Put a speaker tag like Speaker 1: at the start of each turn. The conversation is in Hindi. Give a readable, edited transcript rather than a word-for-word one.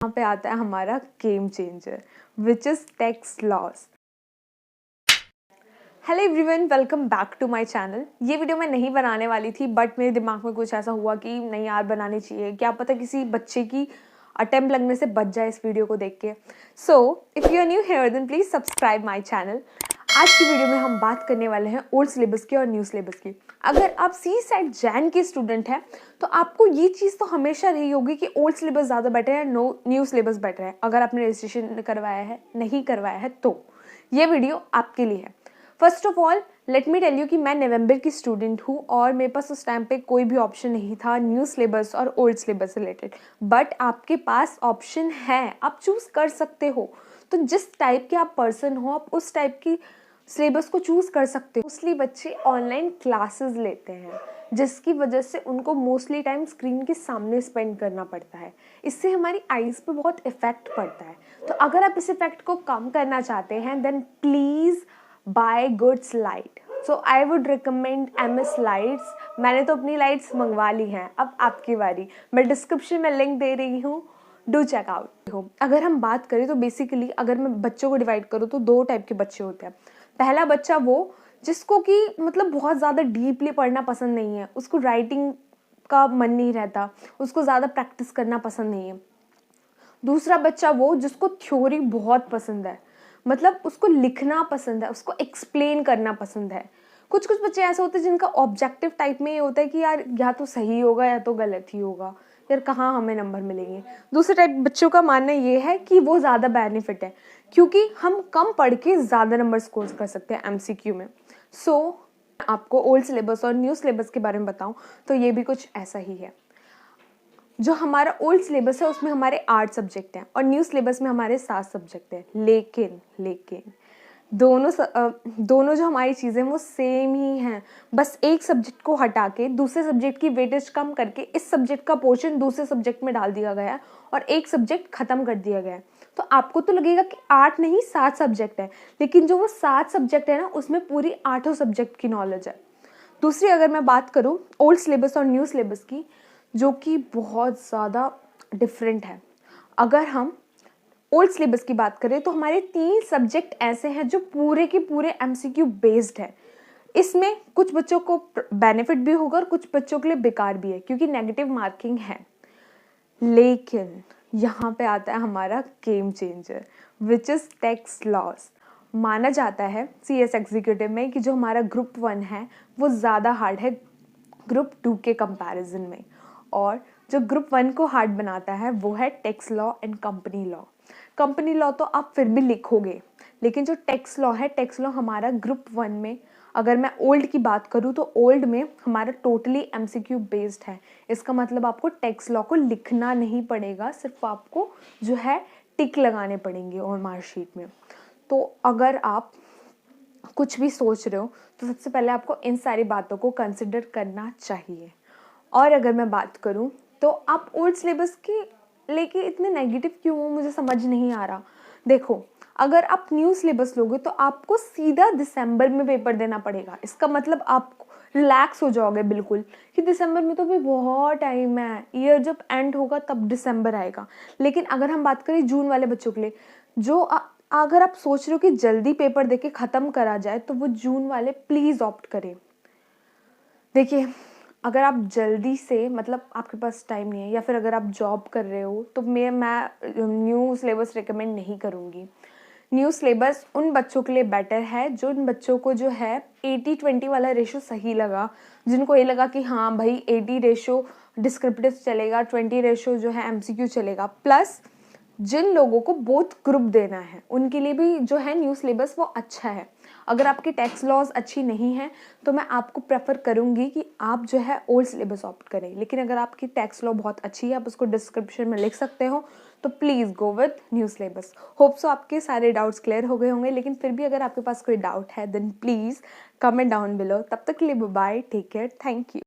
Speaker 1: यहाँ पे आता है हमारा game changer which is tax loss. Hello everyone, welcome back to my channel. ये वीडियो मैं नहीं बनाने वाली थी बट मेरे दिमाग में कुछ ऐसा हुआ कि नहीं यार बनानी चाहिए, क्या पता किसी बच्चे की अटेम्प्ट लगने से बच जाए इस वीडियो को देख के। So if you are new here then please subscribe my channel. आज की वीडियो में हम बात करने वाले हैं ओल्ड सिलेबस की और न्यू सिलेबस की। अगर आप सी सेट जैन के स्टूडेंट हैं तो आपको ये चीज़ तो हमेशा रही होगी कि ओल्ड सिलेबस ज़्यादा बेटर है, न्यू सिलेबस बेटर है। अगर आपने रजिस्ट्रेशन करवाया है, नहीं करवाया है तो ये वीडियो आपके लिए है। First of all let me tell you कि मैं नवंबर की स्टूडेंट हूँ और मेरे पास उस टाइम पे कोई भी ऑप्शन नहीं था न्यू सिलेबस और ओल्ड सिलेबस रिलेटेड। बट आपके पास ऑप्शन है, आप चूज कर सकते हो। तो जिस टाइप के आप पर्सन हो आप उस टाइप की सिलेबस को चूज कर सकते हो। मोस्टली बच्चे ऑनलाइन क्लासेस लेते हैं जिसकी वजह से उनको मोस्टली टाइम स्क्रीन के सामने स्पेंड करना पड़ता है। इससे हमारी आईज पे बहुत इफेक्ट पड़ता है। तो अगर आप इस इफेक्ट को कम करना चाहते हैं then please buy goods light. So I would recommend MS lights. मैंने तो अपनी लाइट्स मंगवा ली हैं, अब आपकी बारी। मैं डिस्क्रिप्शन में लिंक दे रही हूँ, डू चेक आउट। अगर हम बात करें तो बेसिकली अगर मैं बच्चों को डिवाइड करूँ तो दो टाइप के बच्चे होते हैं। पहला बच्चा वो जिसको कि मतलब बहुत ज़्यादा डीपली पढ़ना पसंद नहीं है, उसको राइटिंग का मन नहीं रहता, उसको ज़्यादा प्रैक्टिस करना पसंद नहीं है। दूसरा बच्चा वो जिसको थ्योरी बहुत पसंद है, मतलब उसको लिखना पसंद है, उसको एक्सप्लेन करना पसंद है। कुछ कुछ बच्चे ऐसे होते हैं जिनका ऑब्जेक्टिव टाइप में ये होता है कि यार या तो सही होगा या तो गलत ही होगा, यार कहाँ हमें नंबर मिलेंगे। दूसरे टाइप बच्चों का मानना ये है कि वो ज़्यादा बेनिफिट है क्योंकि हम कम पढ़ के ज़्यादा नंबर स्कोर कर सकते हैं MCQ में। सो आपको ओल्ड सिलेबस और न्यू सिलेबस के बारे में बताऊँ तो ये भी कुछ ऐसा ही है। जो हमारा ओल्ड सिलेबस है उसमें हमारे 8 सब्जेक्ट हैं और न्यू सिलेबस में हमारे 7 सब्जेक्ट हैं। लेकिन दोनों जो हमारी चीज़ें वो सेम ही हैं। बस एक सब्जेक्ट को हटा के दूसरे सब्जेक्ट की वेटेज कम करके इस सब्जेक्ट का पोर्शन दूसरे सब्जेक्ट में डाल दिया गया है और एक सब्जेक्ट खत्म कर दिया गया है। तो आपको तो लगेगा कि 8 नहीं 7 सब्जेक्ट है, लेकिन जो वो 7 सब्जेक्ट है ना उसमें पूरी 8 सब्जेक्ट की नॉलेज है। दूसरी अगर मैं बात करूँ ओल्ड सिलेबस और न्यू सिलेबस की, जो कि बहुत ज़्यादा डिफरेंट है। अगर हम ओल्ड सिलेबस की बात करें तो हमारे 3 सब्जेक्ट ऐसे हैं जो पूरे के पूरे MCQ बेस्ड है। इसमें कुछ बच्चों को बेनिफिट भी होगा और कुछ बच्चों के लिए बेकार भी है क्योंकि नेगेटिव मार्किंग है। लेकिन यहाँ पे आता है हमारा game changer which is tax loss. माना जाता है CS एग्जीक्यूटिव में कि जो हमारा ग्रुप 1 है वो ज़्यादा हार्ड है ग्रुप 2 के कंपैरिजन में, और जो ग्रुप 1 को हार्ड बनाता है वो है tax law and company law. Company law तो आप फिर भी लिखोगे, लेकिन जो टैक्स लॉ है, टैक्स लॉ हमारा ग्रुप 1 में, अगर मैं ओल्ड की बात करूँ तो ओल्ड में हमारा टोटली MCQ बेस्ड है। इसका मतलब आपको टैक्स लॉ को लिखना नहीं पड़ेगा, सिर्फ आपको जो है टिक लगाने पड़ेंगे और मार्कशीट में। तो अगर आप कुछ भी सोच रहे हो तो सबसे पहले आपको इन सारी बातों को कंसिडर करना चाहिए। और अगर मैं बात करूं तो आप ओल्ड सिलेबस की लेके इतने नेगेटिव क्यों हो, मुझे समझ नहीं आ रहा। देखो, अगर आप न्यू सिलेबस लोगे तो आपको सीधा दिसंबर में पेपर देना पड़ेगा। इसका मतलब आप रिलैक्स हो जाओगे बिल्कुल कि दिसंबर में तो भी बहुत टाइम है, ईयर जब एंड होगा तब दिसंबर आएगा। लेकिन अगर हम बात करें जून वाले बच्चों के लिए, जो अगर आप सोच रहे हो कि जल्दी पेपर देके ख़त्म करा जाए तो वो जून वाले प्लीज़ ऑप्ट करें। देखिए, अगर आप जल्दी से मतलब आपके पास टाइम नहीं है या फिर अगर आप जॉब कर रहे हो तो मैं न्यू सिलेबस रिकमेंड नहीं करूँगी। न्यू सिलेबस उन बच्चों के लिए बेटर है जो उन बच्चों को जो है 80-20 वाला रेशो सही लगा, जिनको ये लगा कि हाँ भाई 80 रेशो डिस्क्रिप्टिव चलेगा, 20 रेशो जो है MCQ चलेगा। प्लस जिन लोगों को बोथ ग्रुप देना है उनके लिए भी जो है न्यू सिलेबस वो अच्छा है। अगर आपकी टैक्स लॉज अच्छी नहीं है तो मैं आपको प्रेफर करूंगी कि आप जो है ओल्ड सिलेबस ऑप्ट करें। लेकिन अगर आपकी टैक्स लॉ बहुत अच्छी है, आप उसको डिस्क्रिप्शन में लिख सकते हो, तो please go with new syllabus. Hope so आपके सारे डाउट्स क्लियर हो गए होंगे, लेकिन फिर भी अगर आपके पास कोई डाउट है then please comment down below. तब तक के लिए bye, take care, thank you.